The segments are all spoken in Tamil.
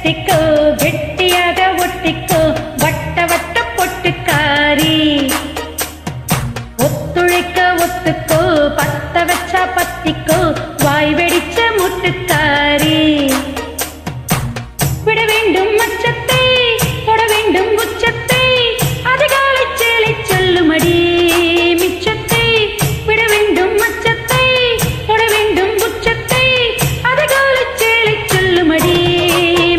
கட்டிக்கோ கெட்டியாக ஒட்டிக்கோ வட்ட வட்ட பொட்டுக்காரி ஒத்துழைக்க ஒத்துக்கோ பத்த வச்சா பத்திக்கோ வாய் வெடிச்ச முட்டுக்காரி விட வேண்டும் மச்சத்தை தொட வேண்டும் உச்சத்தை அதிகாலை சேலை சொல்லுமடி மிச்சத்தை விட வேண்டும் மச்சத்தை தொட வேண்டும் உச்சத்தை அதிகாலை சேலை சொல்லுமடி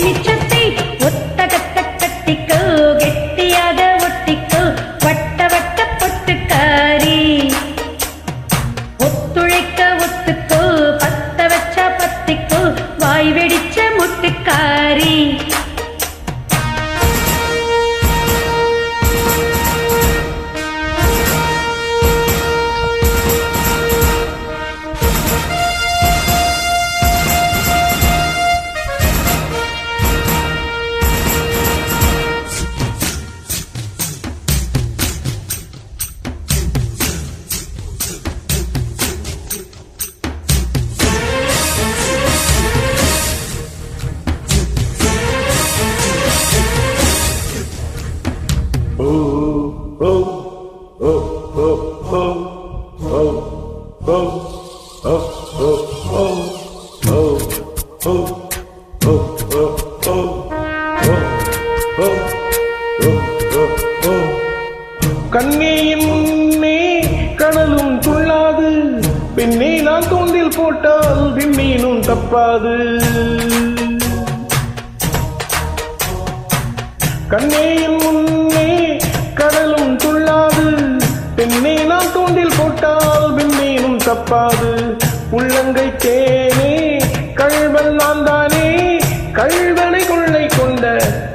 மிச்சத்தை ஒத்தகத்த கட்டிக்கோ கெட்டியாக ஒட்டிக்கோ வட்ட வட்ட பொட்டுக்காரி ஒத்துழைக்க ஒத்துக்கோ பத்த வச்சா பத்திக்கோ வாய் வெடிச்ச முட்டுக்காரி கண்ணேயின் முன்னே கடலும் துள்ளாது பெண்ணே நான் தூண்டில் போட்டால் விண்மீனும் தப்பாது கண்ணேயின் முன்னே கடலும் துள்ளாது பெண்ணே நான் தூண்டில் போட்டால் விண்மீனும் தப்பாது உள்ளங்கை தேனே கள்வன் நான் தானே கள்வனை கொள்ளை கொண்ட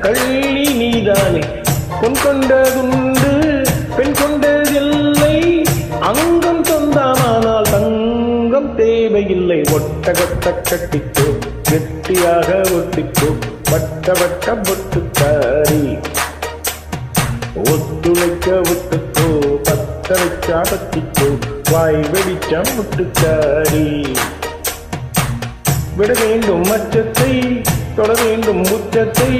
கள்ளி நீதானே பொன் கொண்டதுண்டு பெண் கொண்டதில்லை அங்கம் சொந்தமானால் தங்கம் தேவையில்லை ஒட்டகத்த கட்டிக்கோ கெட்டியாக ஒட்டிக்கோ வட்ட வட்ட பொட்டுக்காரி ஒத்துழைக்க ஒட்டுக்கோ பத்த வைச்சா பத்திக்கோ வாய் வெடிச்சா முட்டுக்காரி விட வேண்டும் மச்சத்தை தொட வேண்டும் உச்சத்தை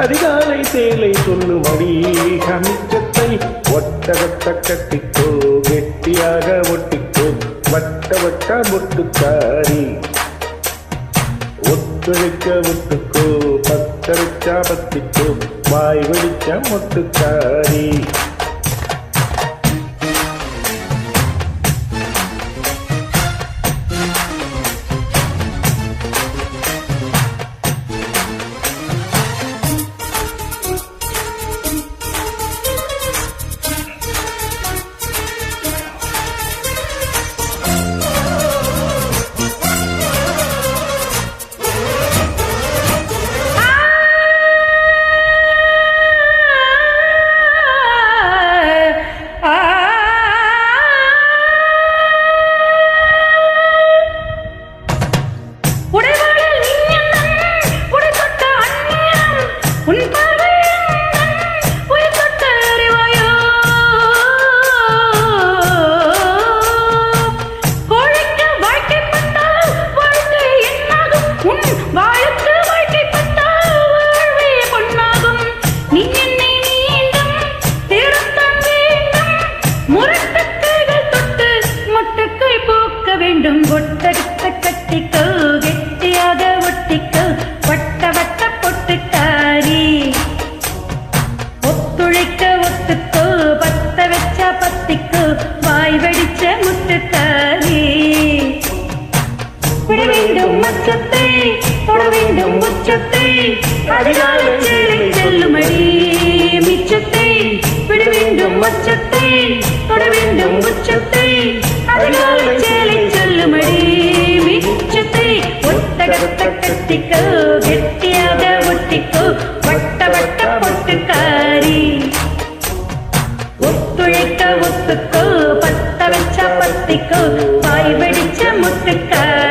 அதிகாலை சேலை சொல்லுமடி கமிச்சத்தை ஒட்டகத்த கட்டிக்கோ கெட்டியாக ஒட்டிக்கோ வட்ட வட்ட பொட்டுக்காரி ஒத்துழைக்க ஒட்டுக்கோ பத்த வச்சா பத்திக்கோ வாய் வெடிச்ச முட்டுக்காரி ஒட்டகத்த கட்டிக்கோ கெட்டியாக ஒட்டிக்கோ வட்ட வட்ட பொட்டுக்காரி ஒத்துழைக்க ஒத்துக்கோ பத்த வச்சா பத்திக்கோ வாய் வெடிச்ச முட்டுக்காரி விட வேண்டும் மச்சத்தை தொட வேண்டும் உச்சத்தை அதிகாலை சேலை செல்லுமடி மிச்சத்தை விட வேண்டும் மச்சத்தை தொட வேண்டும் உச்சத்தை அதிகாலை சேலை சொல்லுமடி மிச்சத்தை ஒட்டகத்த கட்டிக்கோ கெட்டியாக ஒட்டிக்கோ வட்ட வட்ட பொட்டுக்காரி ஒத்துழைக்க ஒத்துக்கோ பத்த வச்சா பத்திக்கோ வாய் வெடிச்ச முட்டுக்காரி